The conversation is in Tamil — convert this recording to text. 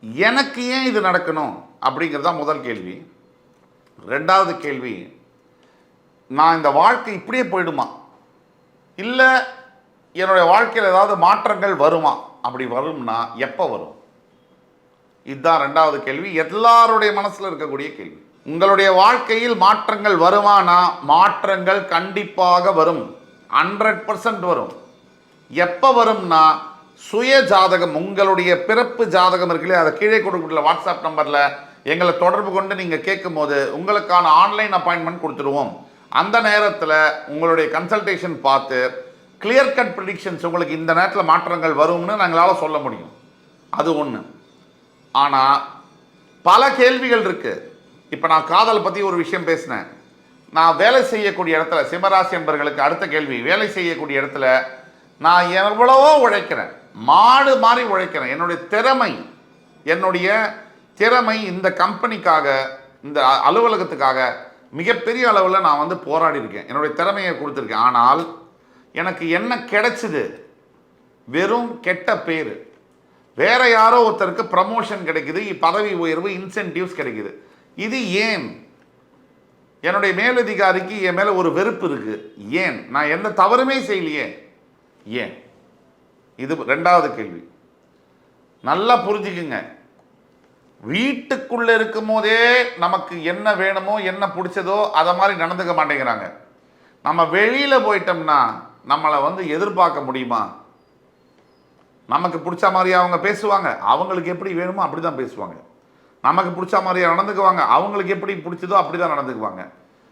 எனக்கு ஏன் இது நடக்கணும் அப்படிங்கிறது தான் முதல் கேள்வி. ரெண்டாவது கேள்வி, நான் இந்த வாழ்க்கை இப்படியே போயிடுமா, இல்லை என்னுடைய வாழ்க்கையில் ஏதாவது மாற்றங்கள் வருமா? அப்படி வரும்னா எப்போ வரும்? இதுதான் ரெண்டாவது கேள்வி, எல்லாருடைய மனசில் இருக்கக்கூடிய கேள்வி. உங்களுடைய வாழ்க்கையில் மாற்றங்கள் வருமானா? மாற்றங்கள் கண்டிப்பாக வரும், 100% வரும். எப்போ வரும்னா, சுய ஜாதகம், உங்களுடைய பிறப்பு ஜாதகம் இருக்குல்லையே, அதை கீழே கொடுக்கக்கூடிய வாட்ஸ்அப் நம்பரில் எங்களை தொடர்பு கொண்டு நீங்கள் கேட்கும் போது உங்களுக்கான ஆன்லைன் அப்பாயின்மெண்ட் கொடுத்துருவோம். அந்த நேரத்தில் உங்களுடைய கன்சல்டேஷன் பார்த்து கிளியர் கட் ப்ரிடிக்ஷன்ஸ், உங்களுக்கு இந்த நேரத்தில் மாற்றங்கள் வரும்னு நாங்களால் சொல்ல முடியும். அது ஒன்று. ஆனால் பல கேள்விகள் இருக்குது. இப்போ நான் காதலை பற்றி ஒரு விஷயம் பேசினேன். நான் வேலை செய்யக்கூடிய இடத்துல, சிம்மராசி என்பவர்களுக்கு அடுத்த கேள்வி, வேலை செய்யக்கூடிய இடத்துல நான் எவ்வளவோ உழைக்கிறேன், மாடு மாதிரி உழைக்கிறேன். என்னுடைய திறமை இந்த கம்பெனிக்காக, இந்த அலுவலகத்துக்காக மிகப்பெரிய அளவில் நான் வந்து போராடி இருக்கேன், என்னுடைய திறமையை கொடுத்துருக்கேன். ஆனால் எனக்கு என்ன கிடைச்சிது? வெறும் கெட்ட பேர். வேற யாரோ ஒருத்தருக்கு ப்ரமோஷன் கிடைக்குது, பதவி உயர்வு, இன்சென்டிவ்ஸ் கிடைக்குது. இது ஏன்? என்னுடைய மேலதிகாரிக்கு என் மேலே ஒரு வெறுப்பு இருக்குது. ஏன்? நான் எந்த தவறுமே செய்யலையே, ஏன்? இது ரெண்டாவது கேள்வி. நல்லா புரிஞ்சுக்குங்க. வீட்டுக்குள்ளே இருக்கும் போதே நமக்கு என்ன வேணுமோ, என்ன பிடிச்சதோ அதை மாதிரி நடந்துக்க மாட்டேங்கிறாங்க. நம்ம வெளியில் போயிட்டோம்னா நம்மளை வந்து எதிர்பார்க்க முடியுமா? நமக்கு பிடிச்ச மாதிரி அவங்க பேசுவாங்க, அவங்களுக்கு எப்படி வேணுமோ அப்படி தான் பேசுவாங்க. நமக்கு பிடிச்ச மாதிரியா நடந்துக்குவாங்க, அவங்களுக்கு எப்படி பிடிச்சதோ அப்படி தான் நடந்துக்குவாங்க.